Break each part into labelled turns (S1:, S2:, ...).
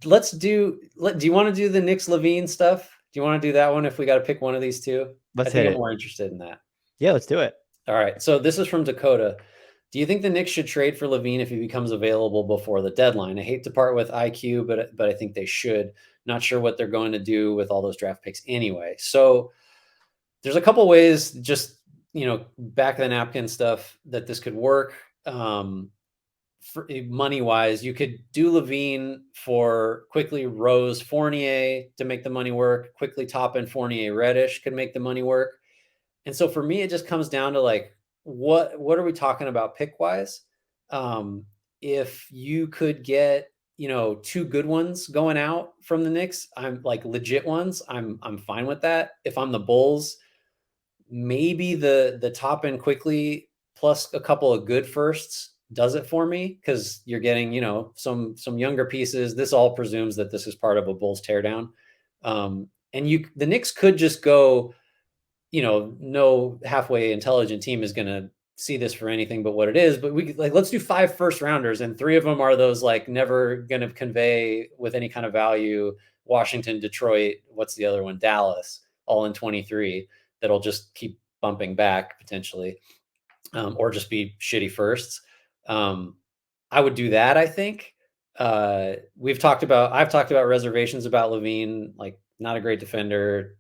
S1: Do you want to do the Knicks LaVine stuff? Do you want to do that one if we got to pick one of these two? I
S2: Let's
S1: think
S2: hit
S1: I'm
S2: it.
S1: more interested in that.
S2: Yeah, let's do it.
S1: All right. So this is from Dakota. Do you think the Knicks should trade for LaVine if he becomes available before the deadline? I hate to part with IQ, but I think they should. Not sure what they're going to do with all those draft picks anyway. So there's a couple ways, just back of the napkin stuff that this could work. For money wise, you could do LaVine for quickly Rose Fournier to make the money work. Quickly top in Fournier Reddish could make the money work. And so for me, it just comes down to like what are we talking about pick wise? If you could get two good ones going out from the Knicks, I'm like legit ones. I'm fine with that. If I'm the Bulls, maybe the top end quickly plus a couple of good firsts does it for me because you're getting some younger pieces. This all presumes that this is part of a Bulls teardown, and the Knicks could just go. No halfway intelligent team is going to see this for anything but what it is. But let's do 5 first rounders, and 3 of them are those like never going to convey with any kind of value. Washington, Detroit, what's the other one? Dallas, all in 23 that'll just keep bumping back potentially, or just be shitty firsts. I would do that. I think I've talked about reservations about LaVine, like not a great defender,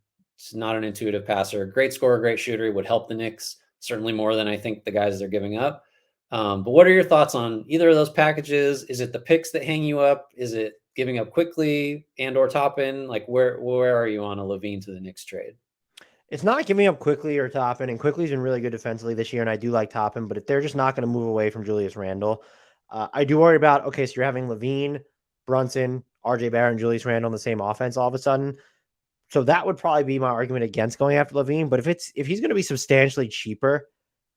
S1: not an intuitive passer, great scorer, great shooter, would help the Knicks certainly more than I think the guys they're giving up. But what are your thoughts on either of those packages? Is it the picks that hang you up? Is it giving up quickly and or Toppin? Like where are you on a LaVine to the Knicks trade?
S2: It's not giving up quickly or Toppin, and quickly's been really good defensively this year, and I do like Toppin, but if they're just not going to move away from Julius Randle, I do worry about, okay, so you're having LaVine, Brunson, RJ Barrett, Julius Randle in the same offense all of a sudden. So that would probably be my argument against going after LaVine. But if he's going to be substantially cheaper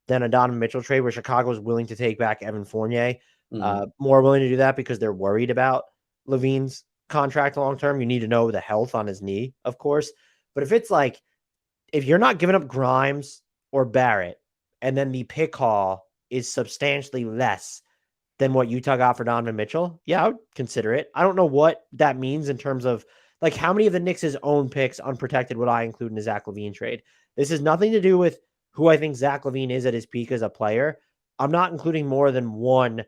S2: than a Donovan Mitchell trade, where Chicago is willing to take back Evan Fournier, more willing to do that because they're worried about LaVine's contract long term. You need to know the health on his knee, of course. But if you're not giving up Grimes or Barrett, and then the pick haul is substantially less than what Utah got for Donovan Mitchell, yeah, I would consider it. I don't know what that means in terms of like how many of the Knicks' own picks unprotected would I include in a Zach LaVine trade. This has nothing to do with who I think Zach LaVine is at his peak as a player. I'm not including more than one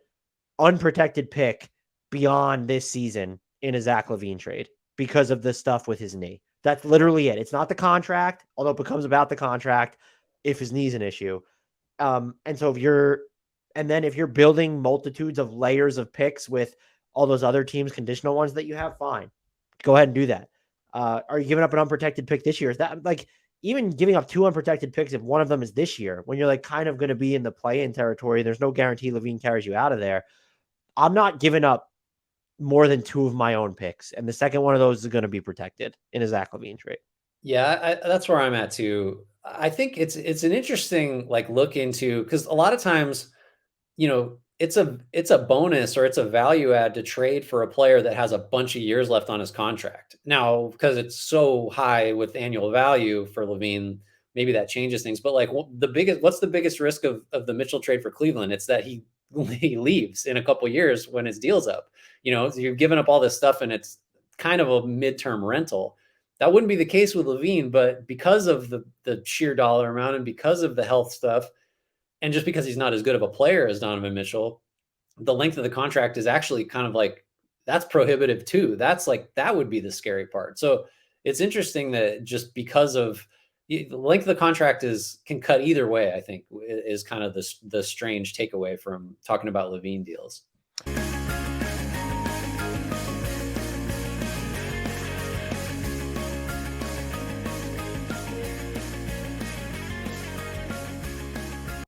S2: unprotected pick beyond this season in a Zach LaVine trade because of the stuff with his knee. That's literally it. It's not the contract, although it becomes about the contract if his knee's an issue. And so if you're building multitudes of layers of picks with all those other teams' conditional ones that you have, fine. Go ahead and do that. Are you giving up an unprotected pick this year? Is that like even giving up 2 unprotected picks if one of them is this year when you're like kind of going to be in the play-in territory? There's no guarantee LaVine carries you out of there. I'm not giving up more than 2 of my own picks, and the second one of those is going to be protected in a Zach LaVine trade.
S1: Yeah, that's where I'm at too. I think it's an interesting like look into because a lot of times, it's a bonus or it's a value add to trade for a player that has a bunch of years left on his contract. Now, because it's so high with annual value for LaVine, maybe that changes things. But like what's the biggest risk of the Mitchell trade for Cleveland? It's that he he leaves in a couple years when his deal's up. So you're giving up all this stuff and it's kind of a midterm rental. That wouldn't be the case with LaVine, but because of the sheer dollar amount and because of the health stuff, and just because he's not as good of a player as Donovan Mitchell, the length of the contract is actually kind of like that's prohibitive too. That's like that would be the scary part. So it's interesting that just because of the length of the contract can cut either way. I think is kind of the strange takeaway from talking about LaVine deals.